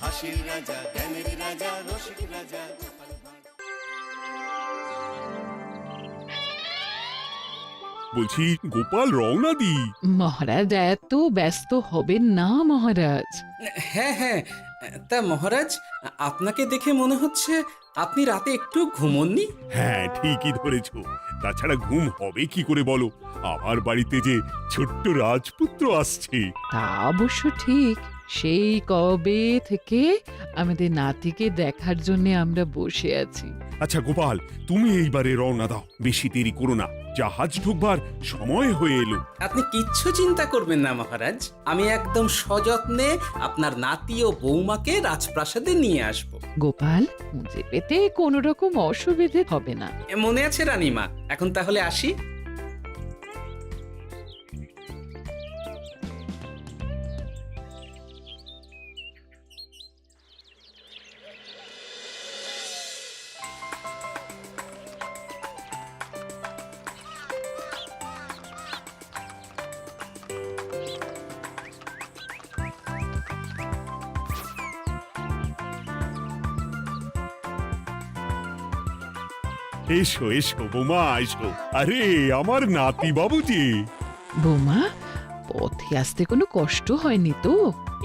হাসির রাজা, জ্ঞানের রাজা, রসিক রাজা। বলছি গোপাল রওনা দি। মহারাজ এত ব্যস্ত হবেন না মহারাজ। হ্যাঁ হ্যাঁ, তা মহারাজ, আপনাকে দেখে মনে হচ্ছে আপনি রাতে একটু ঘুমোননি। হ্যাঁ ঠিকই ধরেছ, তাছাড়া ঘুম হবে কি করে বলো, আমার বাড়িতে যে ছোট্ট রাজপুত্র আসছে। তা অবশ্য ঠিক, সেই কবে থেকে আমাদের নাতিকে দেখার জন্য আমরা বসে আছি। আচ্ছা গোপাল, তুমি এইবারে রওনা দাও, বেশি দেরি করো না, জাহাজ ঢুকবার সময় হয়ে এলো। আপনি কিচ্ছু চিন্তা করবেন না মহারাজ, আমি একদম সযত্নে আপনার নাতি ও বৌমাকে রাজপ্রাসাদে নিয়ে আসব। গোপাল, খুঁজে পেতে কোনো রকম অসুবিধে হবে না। মনে আছে রানীমা? এখন তাহলে আসি। এসো এসো বৌমা এসো, আরে আমার নাতি বাবু যে। বৌমা, পথে আসতে কোনো কষ্ট হয়নি তো?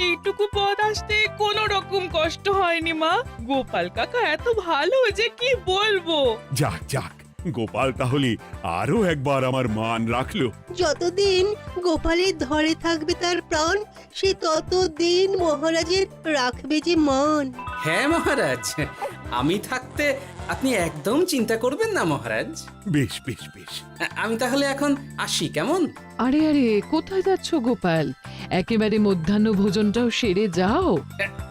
এইটুকু পথ আসতে কোনো রকম কষ্ট হয়নি মা। গোপাল কাকা এত ভালো যে কি বলবো। যাক যাক, গোপাল তাহলে আরো একবার আমার মান রাখলো। যতদিন গোপালের ধরে থাকবে তার প্রাণ, সে ততদিন মহারাজের রাখবে যে মান। হ্যাঁ মহারাজ, আমি থাকতে আপনি একদম চিন্তা করবেন না মহারাজ। বেশ বেশ বেশ। আমি তাহলে এখন আসি, কেমন? আরে আরে, কোথায় যাচ্ছ গোপাল? একেবারে মধ্যাহ্ন ভোজনটাও সেরে যাও।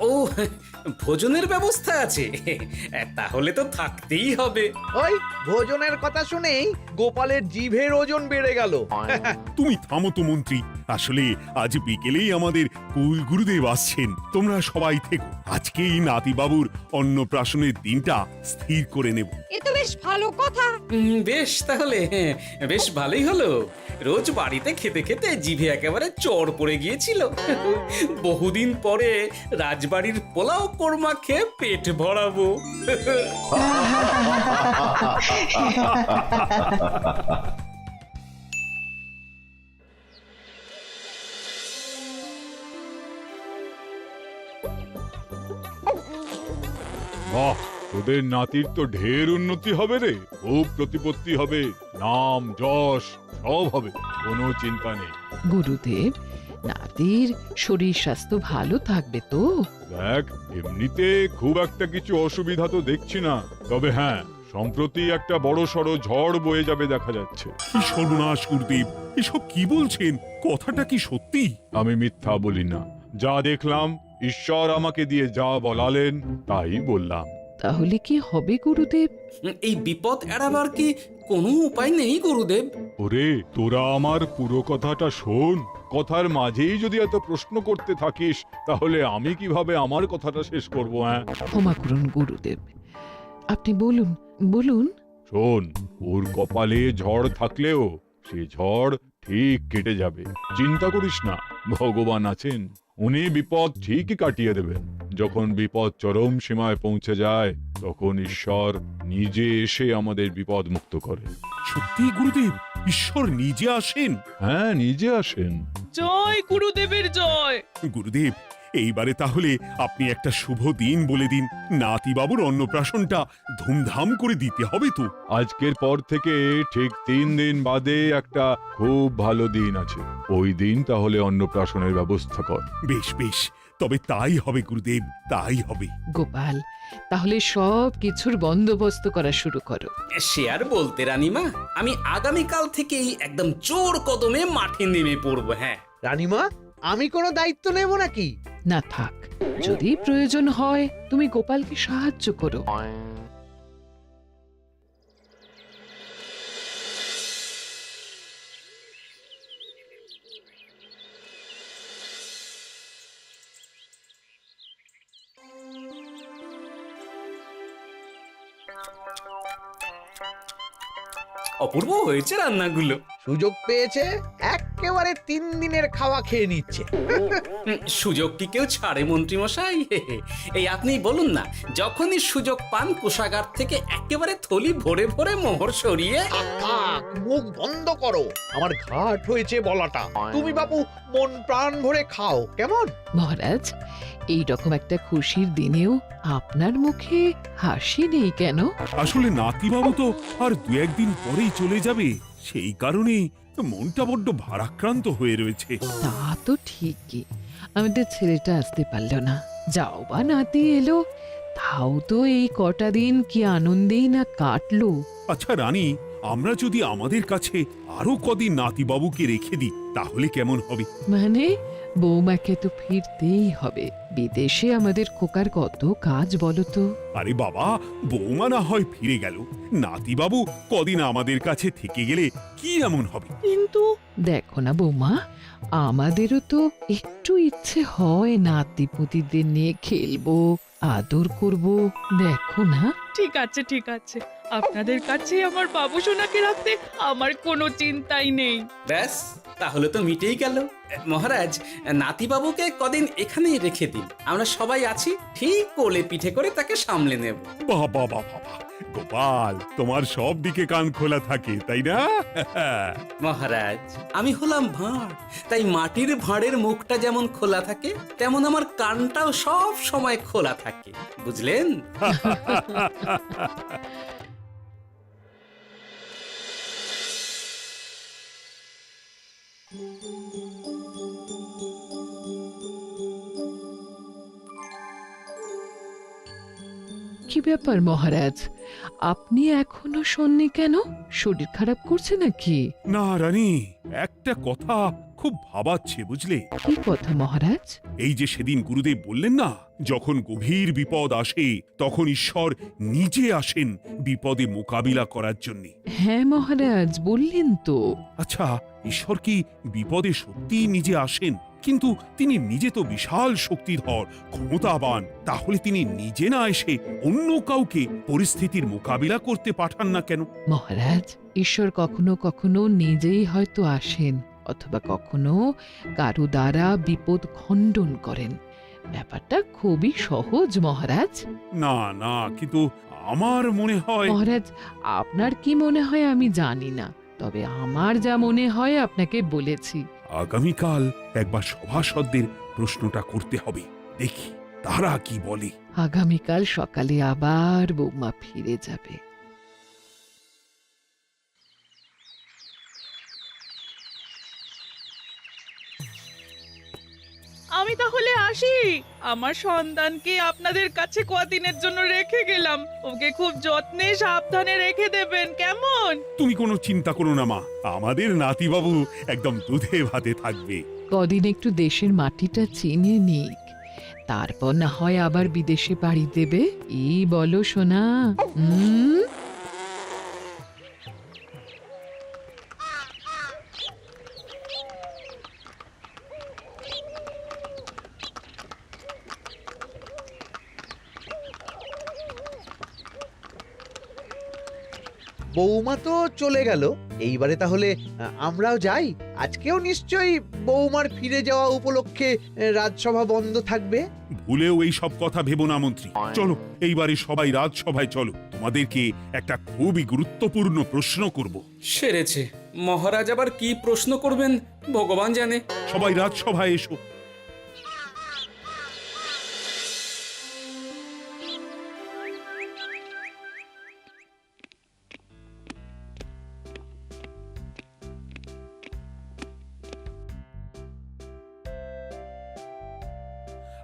ও, ভোজনের ব্যবস্থা আছে, তাহলে তো থাকতেই হবে। ওই ভোজনের কথা শুনেই গোপালের জিভের ওজন বেড়ে গেল। তুমি থামো তো মন্ত্রী, আসলে আজ বিকেলেই আমাদের কুল গুরুদেব আসছেন, তোমরা সবাই থেকো, আজকেই নাতিবাবুর অন্নপ্রাশনের দিনটা স্থির করে নেব। এ তো বেশ ভালো কথা। বেশ তাহলে, বেশ ভালোই হলো। রোজ বাড়িতে খেতে খেতে জিভে একেবারে চড় পড়ে গিয়েছিল। বহুদিন পরে রাজবাড়ির পোলাও কোরমা খেয়ে পেট ভরাবো। বাহ, তোদের নাতির তো ঢের উন্নতি হবে রে, খুব প্রতিপত্তি হবে, নাম যশ সব হবে, কোনো চিন্তা নেই। গুরুদেব, নাতির শরীর স্বাস্থ্য ভালো থাকবে তো? দেখ, এমনিতে খুব একটা কিছু অসুবিধা তো দেখছি না, তবে হ্যাঁ, সম্প্রতি একটা বড় সড়ো ঝড় বয়ে যাবে দেখা যাচ্ছে। কি সর্বনাশ গুরুদেব, এসব কি বলছেন, কথাটা কি সত্যি? আমি মিথ্যা বলি না, যা দেখলাম, ঈশ্বর আমাকে দিয়ে যা বলালেন তাই বললাম। তাহলে কি হবে গুরুদেব? এই বিপদ এড়াবার কি কোনো উপায় নেই গুরুদেব? ওরে, তোরা আমার পুরো কথাটা শোন, কথার মাঝেই যদি এত প্রশ্ন করতে থাকিস তাহলে আমি কিভাবে আমার কথাটা শেষ করব? হ্যাঁ, ক্ষমা করুন গুরুদেব, আপনি বলুন বলুন। শোন, ওর কপালে ঝড় থাকলেও সে ঝড় ঠিক কেটে যাবে, চিন্তা করিস না, ভগবান আছেন, উনি বিপদ ঠিকই কাটিয়ে দেবেন। যখন বিপদ চরম সীমায় পৌঁছে যায় তখন ঈশ্বর নিজে এসে আমাদের বিপদ মুক্ত করে। সত্যি গুরুদেব, ঈশ্বর নিজে আসেন? হ্যাঁ, নিজে আসেন। জয় গুরুদেবের জয়। গুরুদেব, এইবারে তাহলে আপনি একটা শুভ দিন বলে দিন, নাতিবাবুর অন্নপ্রাশনটা ধুমধাম করে দিতে হবে তো। আজকের পর থেকে ঠিক 3 দিন বাদে একটা খুব ভালো দিন আছে, ওই দিন তাহলে অন্নপ্রাশনের ব্যবস্থা কর। বেশ বেশ, তবে তাই হবে গুরুদেব, তাই হবে। গোপাল, তাহলে সব কিছুর বন্দোবস্ত করা শুরু করো। সে আর বলতে রানীমা, আমি আগামীকাল থেকেই একদম জোর কদমে মাঠে নেমে পড়বো। হ্যাঁ রানীমা, আমি কোনো দায়িত্ব নেব নাকি? না থাক, যদি প্রয়োজন হয় তুমি গোপালকে সাহায্য করো। অপূর্ব হয়েছে রান্নাগুলো। সুযোগ পেয়েছে, একেবারে 3 দিনের খাওয়া খেয়ে নিচ্ছে। সুযোগ কি কেউ ছাড়ে মন্ত্রী মশাই? এই আপনিই বলুন না, যখনই সুযোগ পান কোষাগার থেকে একেবারে থলি ভরে ভরে মোহর সরিয়ে। থাক, মুখ বন্ধ করো, আমার ঘাট হয়েছে বলাটা। তুমি বাবু মন প্রাণ ভরে খাও, কেমন? মহারাজ, এই রকম একটা খুশির দিনেও আপনার মুখে হাসি নেই কেন? আসলে নাতিবাবু তো আর 2-1 দিন পরেই চলে যাবে, সেই কারণেই মনটা বড্ড ভারাক্রান্ত হয়ে রয়েছে। তা তো ঠিকই, আমাদের ছেলেটা আসতে পারলো না, যাও বা নাতি এলো, তাও তো এই কটা দিন কি আনন্দেই না কাটলো। আচ্ছা রানী, আমরা যদি আমাদের কাছে আরো কদিন নাতিবাবুকে রেখে দিই তাহলে কেমন হবে? মানে বৌমাকে তো ফিরতেই হবে, বিদেশে আমাদের খোকার কত কাজ বলো তো। আরে বাবা, বৌমা না হয় ফিরে গেল, নাতিবাবু কদিন আমাদের কাছে থেকে গেলে কি এমন হবে? কিন্তু দেখো না বৌমা, আমাদেরও তো একটু ইচ্ছে হয় নাতিপুতিদের নিয়ে খেলবো, আদর করব, দেখো না। ঠিক আছে ঠিক আছে, আপনাদের কাছে আমার বাবু সোনাকে রাখতে আমার কোনো চিন্তাই নেই। ব্যাস, তাহলে তো মিটেই গেল। মহারাজ, নাতিবাবুকে কদিন এখানেই রেখে দিন, আমরা সবাই আছি, ঠিক কোলে পিঠে করে তাকে সামলে নেব। বাবা বাবা, গোপাল তোমার সব দিকে কান খোলা থাকে তাই না? মহারাজ, আমি হলাম ভাঁড়, তাই মাটির ভাঁড়ের মুখটা যেমন খোলা থাকে তেমন আমার কানটাও সব সময় খোলা থাকে, বুঝলেন? কি ব্যাপার মহারাজ, আপনি এখনো শোননি কেন? শরীর খারাপ করছে নাকি? না রানী, একটা কথা খুব ভাবাচ্ছে বুঝলে। কি কথা মহারাজ? এই যে সেদিন গুরুদেব বললেন না, যখন গভীর বিপদ আসে তখন ঈশ্বর নিজে আসেন বিপদে মোকাবিলা করার জন্য। হ্যাঁ মহারাজ, বললেন তো। আচ্ছা, ঈশ্বর কি বিপদে সত্যি নিজে আসেন? কিন্তু তিনি নিজে তো বিশাল শক্তিধর, ক্ষমতাবান, তাহলে তিনি নিজে না এসে অন্য কাউকে পরিস্থিতির মোকাবিলা করতে পাঠান না কেন? মহারাজ, ঈশ্বর কখনো কখনো নিজেই হয়তো আসেন, অথবা কখনো কারো দ্বারা বিপদ খণ্ডন করেন। ব্যাপারটা খুবই সহজ মহারাজ। না না, কিন্তু আমার মনে হয়। মহারাজ, আপনার কি মনে হয় আমি জানি না, তবে আমার যা মনে হয় আপনাকে বলেছি। আগামীকাল একবার সভাসদদের প্রশ্নটা করতে হবে, দেখি তারা কি বলে। আগামীকাল সকালে আবার বৌমা ফিরে যাবে। আমি তাহলে আসি, আমার সন্তানকে আপনাদের কাছে কদিনের জন্য রেখে গেলাম, ওকে খুব যত্নে সাবধানে রেখে দেবেন, কেমন? তুমি কোনো চিন্তা করো না মা, আমাদের নাতিবাবু একদম দুধে ভাতে থাকবে। কদিন একটু দেশের মাটিটা চিনে নিক, তারপর না হয় আবার বিদেশে পাড়ি দেবে। এই বলো সোনা। বৌমা তো চলে গেল, এইবারে তাহলে আমরাও যাই। আজকেও নিশ্চয়ই বৌমার ফিরে যাওয়া উপলক্ষে রাজসভা বন্ধ থাকবে। ভুলেও এই সব কথা ভেবো না মন্ত্রী, চলো এইবারে সবাই রাজসভায় চলো, তোমাদেরকে একটা খুবই গুরুত্বপূর্ণ প্রশ্ন করব। সেরেছে, মহারাজ আবার কি প্রশ্ন করবেন ভগবান জানে। সবাই রাজসভায় এসো।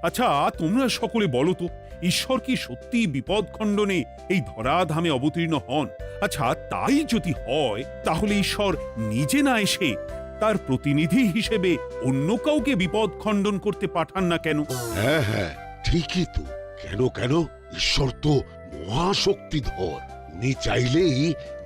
আচ্ছা, তোমরা সকলে বলো তো, ঈশ্বর কি সত্যি বিপদ খণ্ডনে এই ধরাধামে অবতীর্ণ হন? আচ্ছা, তাই যদি হয় তাহলে ঈশ্বর নিজে না এসে তার প্রতিনিধি হিসেবে অন্য কাউকে বিপদ খণ্ডন করতে পাঠান না কেন? হ্যাঁ হ্যাঁ, ঠিকই তো। কেন কেন, ঈশ্বর তো মহাশক্তিধর, উনি চাইলেই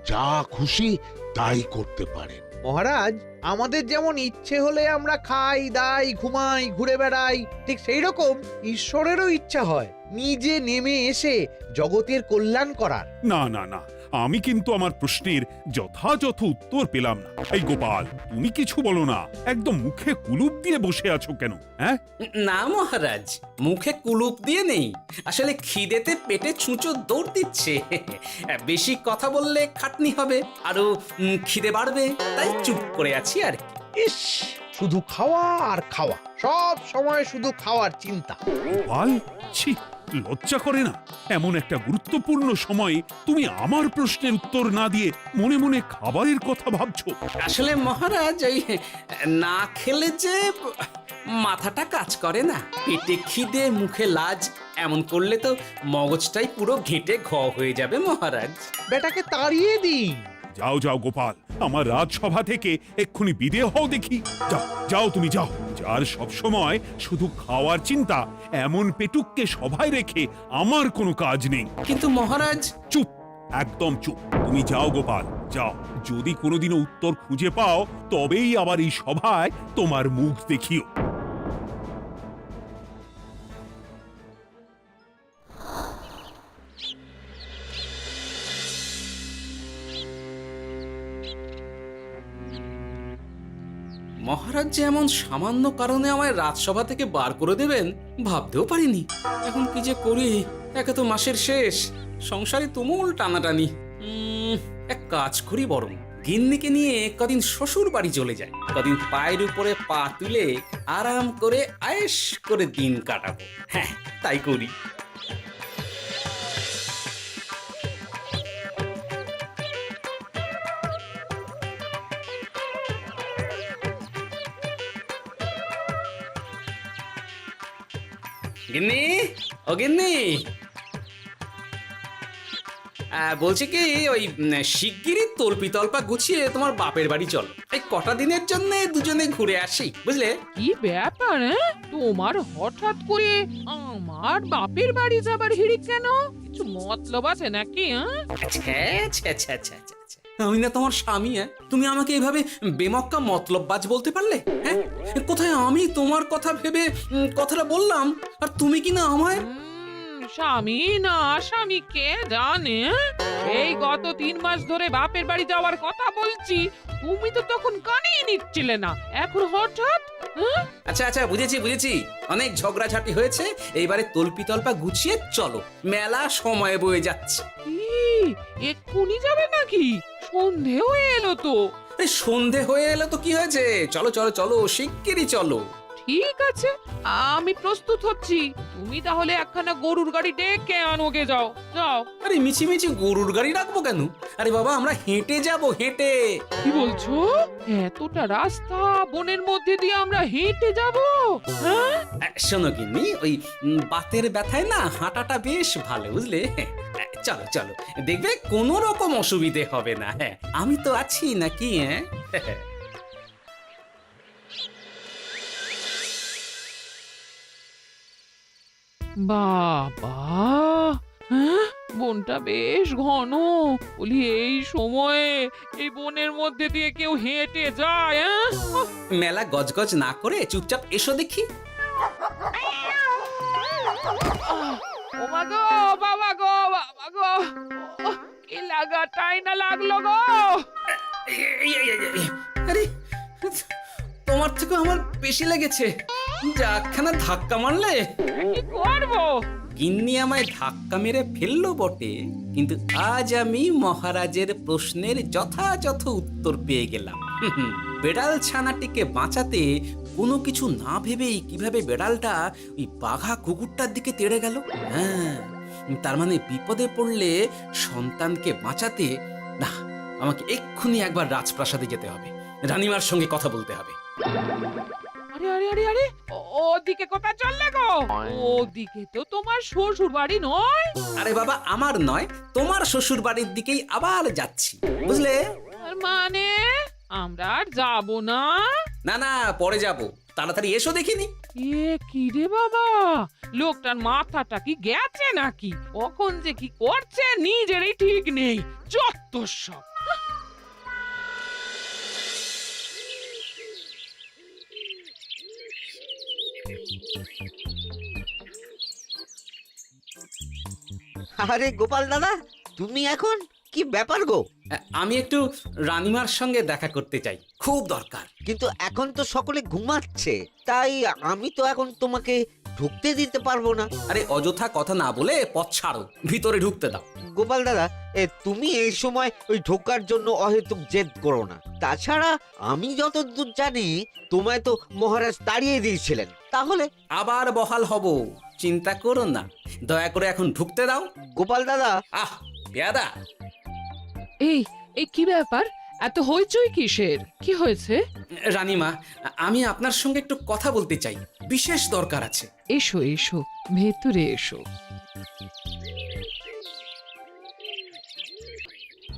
যা খুশি তাই করতে পারেন। মহারাজ, আমাদের যেমন ইচ্ছে হলে আমরা খাই দাই ঘুমাই ঘুরে বেড়াই, ঠিক সেই রকম ঈশ্বরেরও ইচ্ছা হয় নিজে নেমে এসে জগতের কল্যাণ করার। না না না, আমি কিন্তু আমার প্রশ্নের যথাযথ উত্তর পেলাম না। এই গোপাল, তুমি কিছু বলো না, একদম মুখে কুলুপ দিয়ে বসে আছো কেন? হ্যাঁ, না মহারাজ, মুখে কুলুপ দিয়ে নেই, আসলে খিদেতে পেটে ছুঁচো দৌড় দিচ্ছে। বেশি কথা বললে খাটনি হবে, আরো খিদে বাড়বে, তাই চুপ করে আছি আর কি। ইস, শুধু খাওয়া আর খাওয়া, সব সময় শুধু খাওয়ার চিন্তা। গোপাল, ছি, লজ্জা করে না? এমন একটা গুরুত্বপূর্ণ সময়ে তুমি আমার প্রশ্নের উত্তর না দিয়ে মনে মনে খাবারের কথা ভাবছো। আসলে মহারাজ, ওই না খেলে যে মাথাটা কাজ করে না, পেটে খিদে মুখে লাজ, এমন করলে তো মগজটাই পুরো ঘেঁটে ঘ হয়ে যাবে মহারাজ। বেটাকে তাড়িয়ে দিন। যাও যাও গোপাল, আমার রাজসভা থেকে এক্ষুনি বিদেয় হও দেখি। যাও যাও, তুমি যাও। যার সব সময় শুধু খাওয়ার চিন্তা, এমন পেটুককে সভায় রেখে আমার কোনো কাজ নেই। কিন্তু মহারাজ, চুপ, একদম চুপ। তুমি যাও গোপাল, যাও। যদি কোনোদিনও উত্তর খুঁজে পাও, তবেই আবার এই সভায় তোমার মুখ দেখিও। মহারাজ যে এমন সামান্য কারণে আমায় রাজসভা থেকে বার করে দেবেন ভাবতেও পারিনি। এখন কি যে করি, একে তো মাসের শেষ, সংসারে তুমুল টানাটানি। এক কাজ করি বরং, গিন্নিকে নিয়ে কদিন শ্বশুর বাড়ি চলে যায়, কদিন পায়ের উপরে পা তুলে আরাম করে আয়েশ করে দিন কাটাবো। হ্যাঁ, তাই করি। গিন্নি, ও গিন্নি, বলছি কি, ওই শিগগিরই তল্পি তল্পা গুছিয়ে তোমার বাপের বাড়ি চল। এই কটা দিনের জন্য দুজনে ঘুরে আসি, বুঝলে? কি ব্যাপার? তোমার হঠাৎ করে আমার বাপের বাড়ি যাবার হিড়িক কেন? কিছু মতলব আছে নাকি? আমি না তোমার স্বামী? তুমি আমাকে এইভাবে বেমক্কা মতলববাজ বলতে পারলে? হ্যাঁ, কোথায় আমি তোমার কথা ভেবে কথাটা বললাম, আর তুমি কি না আমায় স্বামী না স্বামী কে জানে? এই গত 3 মাস ধরে বাপের বাড়ি যাওয়ার কথা বলছি, তুমি তো তখন কানেই নিচ্ছিলে না, এখন হঠাৎ? আচ্ছা আচ্ছা, বুঝেছি বুঝেছি, অনেক ঝগড়াঝাটি হয়েছে, এইবারে তল্পি তল্পা গুছিয়ে চলো, মেলা সময় বয়ে যাচ্ছে। কি এক্ষুনি যাবে নাকি? সন্ধে হয়ে এলো তো। এই সন্ধে হয়ে এলো তো কি হয়েছে, চলো চলো চলো, শিগগিরই চলো। ঠিক আছে, আমি প্রস্তুত হচ্ছি। তুমি তাহলে একখানা গরুর গাড়ি ডেকে আনোগে, যাও যাও। আরে মিছিমিছি গরুর গাড়ি রাখবো কেন? আরে বাবা, আমরা হেঁটে যাব, হেঁটে। কি বলছো? এতটা রাস্তা বনের মধ্যে দিয়ে আমরা হেঁটে যাব? হ্যাঁ, শোনো গিন্নি, ওই বাতের ব্যথায় না হাঁটাটা বেশ ভালো, বুঝলে? চলো চলো, দেখবে কোনো রকম অসুবিধে হবে না। হ্যাঁ, আমি তো আছি নাকি? হ্যাঁ, বাবা, হ্যাঁ, বনটা বেশ ঘন। বলি, এই সময়ে এই বনের মধ্যে দিয়ে কেউ হেঁটে যায়? মেলা গজগজ না করে চুপচাপ এসো দেখি। ও মা গো, বাবা গো, বাবা গো, কি লাগাটাই না লাগলো গো। আরে, তোমার থেকে আমার বেশি লেগেছে, যাখানা ধাক্কা মারলে। কি করবো? গিন্নি আমায় ধাক্কা মেরে ফেললো বটে, কিন্তু আজ আমি মহারাজের প্রশ্নের যথাযথ উত্তর পেয়ে গেলাম। বেড়াল ছানাটিকে বাঁচাতে কোনো কিছু না ভেবেই কিভাবে বেড়ালটা ওই বাঘা কুকুরটার দিকে তেড়ে গেল। হ্যাঁ, তার মানে বিপদে পড়লে সন্তানকে বাঁচাতে না, আমাকে এক্ষুনি একবার রাজপ্রাসাদে যেতে হবে, রানীমার সঙ্গে কথা বলতে হবে। আরে আরে আরে আরে, ওদিকে কোথায় চললে গো? ওদিকে তো তোমার শ্বশুর বাড়ি নয়? আরে বাবা, আমার নয়, তোমার শ্বশুর বাড়ির দিকেই আবার যাচ্ছি, বুঝলে? মানে আমরা আর যাবো না? না না, পরে যাব, তাড়াতাড়ি এসো দেখিনি। এ কি রে বাবা, লোকটার মাথাটা কি গেছে নাকি? কখন যে কি করছে নিজেরই ঠিক নেই, যত সব। আরে গোপাল দাদা, তুমি এখন কি ব্যাপার গো? আমি একটু রানিমার সঙ্গে দেখা করতে চাই, খুব দরকার। কিন্তু এখন তো সকলে ঘুমাচ্ছে, তাই আমি তো এখন তোমাকে ঢুকতে দিতে পারবো না। আরে অযথা কথা না বলে পথ ছাড়ো, ভিতরে ঢুকতে দাও। গোপাল দাদা, তুমি এই সময় ওই ঢোকার জন্য অহেতুক জেদ করো না। তাছাড়া আমি যতদূর জানি তোমায় তো মহারাজ তাড়িয়ে দিয়েছিলেন, তাহলে আবার বহাল হব, চিন্তা করো না। দয়া করে এখন ঢুকতে দাও। গোপাল দাদা। আহ পেয়াদা, এই এই কি ব্যাপার? এত হইচই কিসের? কি হয়েছে? রানীমা, আমি আপনার সঙ্গে একটু কথা বলতে চাই, বিশেষ দরকার আছে। এসো এসো, ভেতরে এসো।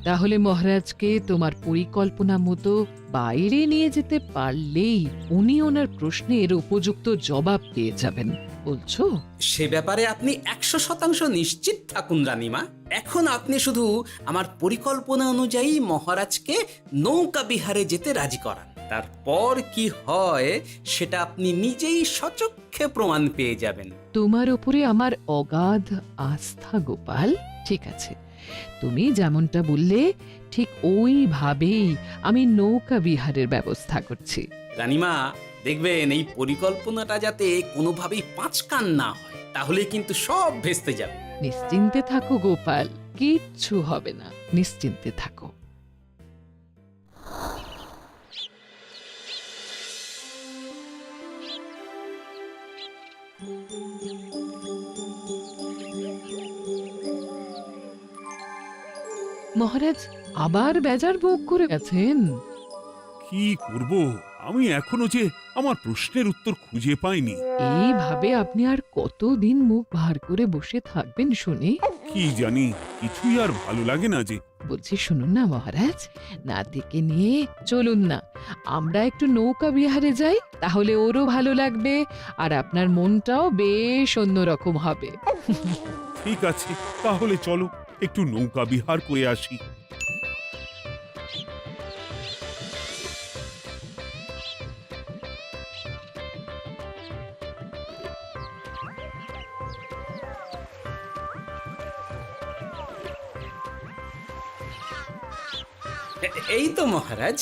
তাহলে মহারাজকে তোমার পরিকল্পনা মতো বাইরে নিয়ে যেতে পারলেই উনি ওনার প্রশ্নের উপযুক্ত জবাব পেয়ে যাবেন, বলছো? সে ব্যাপারে আপনি 100% নিশ্চিত থাকুন রানীমা। এখন আপনি শুধু আমার পরিকল্পনা অনুযায়ী মহারাজকে নৌকা বিহারে যেতে রাজি করান। তারপর কি হয় সেটা আপনি নিজেই সচক্ষে প্রমাণ পেয়ে যাবেন। তোমার উপরে আমার অগাধ আস্থা গোপাল। ঠিক আছে, তুমি যেমনটা বললে ঠিক ওইভাবেই আমি নৌকা বিহারের ব্যবস্থা করছি। রানীমা, দেখবেন এই পরিকল্পনাটা যাতে কোনোভাবেই পাঁচকান না হয়, তাহলে কিন্তু সব ভেস্তে যাবে। নিশ্চিন্তে থাকো গোপাল, কিচ্ছু হবে না, নিশ্চিন্তে থাকো। মহারাজ আবার বেজার ভোগ করে গেছেন। কি করব? আমি এখনো যে আমার প্রশ্নের উত্তর খুঁজে পাইনি। এইভাবে আপনি আর কতদিন মুখ ভার করে বসে থাকবেন শুনে? কি জানি, কিছুই আর ভালো লাগে না যে। বলছি শুনুন না মহারাজ, নাতিকে নিয়ে চলুন না, আমরা একটু নৌকা বিহারে যাই, তাহলে ওরও ভালো লাগবে আর আপনার মনটাও বেশ অন্যরকম হবে। ঠিক আছে, তাহলে চলো একটু নৌকা বিহার করে আসি। এই তো মহারাজ,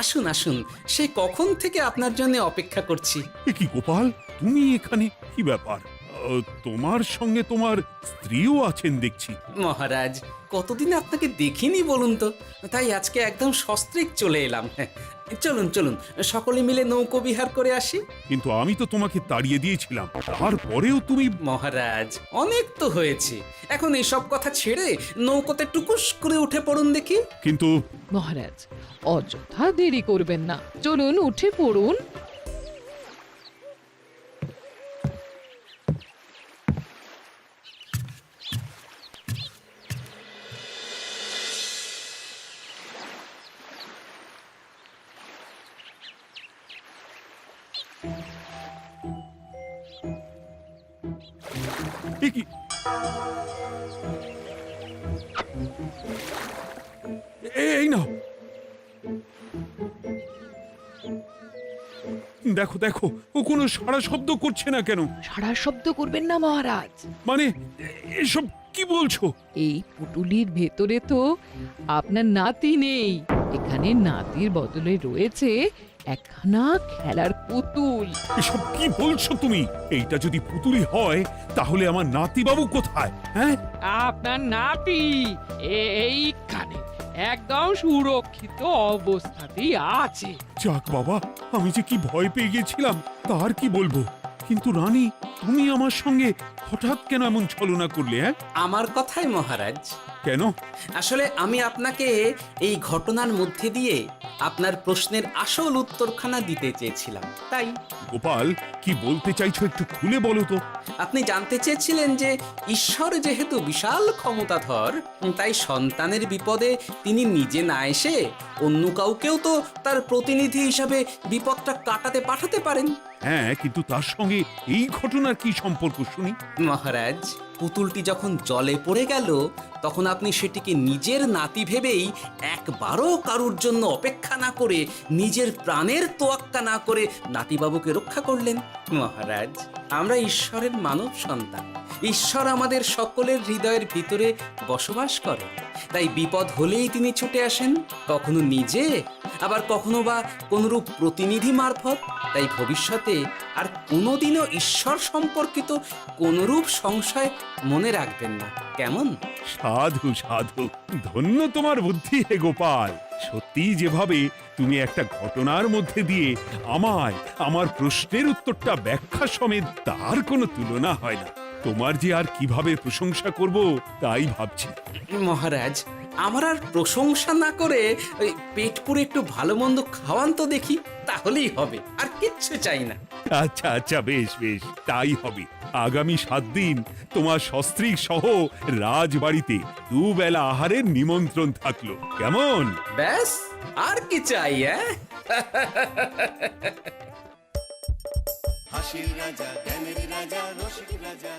আসুন আসুন, সে কখন থেকে আপনার জন্য অপেক্ষা করছি। এ কি গোপাল, তুমি এখানে? কি ব্যাপার? তোমার সঙ্গে তোমার স্ত্রীও আছেন দেখছি। মহারাজ, কতদিন আপনাকে দেখিনি বলুন তো, তাই আজকে একদম সস্ত্রীক চলে এলাম। চলুন চলুন, সকলে মিলে নৌকো বিহার করে আসি। কিন্তু আমি তো তোমাকে তাড়িয়ে দিয়েছিলাম, তারপরেও তুমি। মহারাজ, অনেক তো হয়েছে, এখন এসব কথা ছেড়ে নৌকোতে টুকুস করে উঠে পড়ুন দেখি। কিন্তু মহারাজ অযথা দেরি করবেন না, চলুন উঠে পড়ুন। এ কি? এই নাও, দেখো দেখো, ও কোনো সাড়া শব্দ করছে না কেন? সারা শব্দ করবেন না মহারাজ। মানে এসব কি বলছো? এই পুটুলির ভেতরে তো আপনার নাতি নেই, এখানে নাতির বদলে রয়েছে একখানা খেলার পুতুল। এসব কি বলছো তুমি? এইটা যদি পুতুলি হয় তাহলে আমার নাতিবাবু কোথায়? হ্যাঁ, আপনার নাতি এইখানে একদম সুরক্ষিত অবস্থাতেই আছে। যাক বাবা, আমি যে কি ভয় পেয়ে গেছিলাম তার কি বলবো। কিন্তু রানী, তুমি আমার সঙ্গে হঠাৎ কেন এমন ছলনা করলে? হ্যাঁ, আমার কথাই মহারাজ। কেন? আসলে আমি আপনাকে এই ঘটনার মধ্যে দিয়ে আপনার প্রশ্নের আসল উত্তরখানা দিতে চেয়েছিলাম, তাই। গোপাল, কি বলতে চাইছো একটু খুলে বলো তো। আপনি জানতে চেয়েছিলেন যে ঈশ্বর যেহেতু বিশাল ক্ষমতাধর, তাই সন্তানের বিপদে তিনি নিজে না এসে অন্য কাউকেও তো তার প্রতিনিধি হিসাবে বিপদটা কাটাতে পাঠাতে পারেন। হ্যাঁ, কিন্তু তার সঙ্গে এই ঘটনার কি সম্পর্ক শুনি? মহারাজ, পুতুলটি যখন জলে পড়ে গেল তখন আপনি সেটিকে নিজের নাতি ভেবেই একবারও কারুর জন্য অপেক্ষা উপেক্ষা না করে নিজের প্রাণের তোয়াক্কা না করে নাতিবাবুকে রক্ষা করলেন। মহারাজ, আমরা ঈশ্বরের মানব সন্তান। ঈশ্বর আমাদের সকলের হৃদয়ের ভিতরে বসবাস করেন, তাই বিপদ হলেই তিনি ছুটে আসেন, কখনো নিজে, আবার কখনো বা কোনরূপ প্রতিনিধি মারফত। তাই ভবিষ্যতে আর কোনোদিনও ঈশ্বর সম্পর্কিত কোনরূপ সংশয় মনে রাখবেন না, কেমন? সাধু সাধু, ধন্য তোমার বুদ্ধি হে গোপাল। সত্যি যেভাবে তুমি একটা ঘটনার মধ্যে দিয়ে আমায় আমার প্রশ্নের উত্তরটা ব্যাখ্যা সমেত, তার কোনো তুলনা হয় না। তোমার যে আর কিভাবে প্রশংসা করব তাই ভাবছি। মহারাজ, আমার আর প্রশংসা না করে ওই পেট পুরে একটু ভালো মন্দ খাওয়ান তো দেখি, তাহলেই হবে, আর কিচ্ছু চাই না। আচ্ছা আচ্ছা, বেশ বেশ, তাই হবে। আগামী 7 দিন তোমার সস্ত্রীক সহ রাজবাড়িতে দুবেলা আহারের নিমন্ত্রণ থাকলো, কেমন? ব্যাস, আর কি চাই? হাসির রাজা জ্ঞানের রাজা রসিক রাজা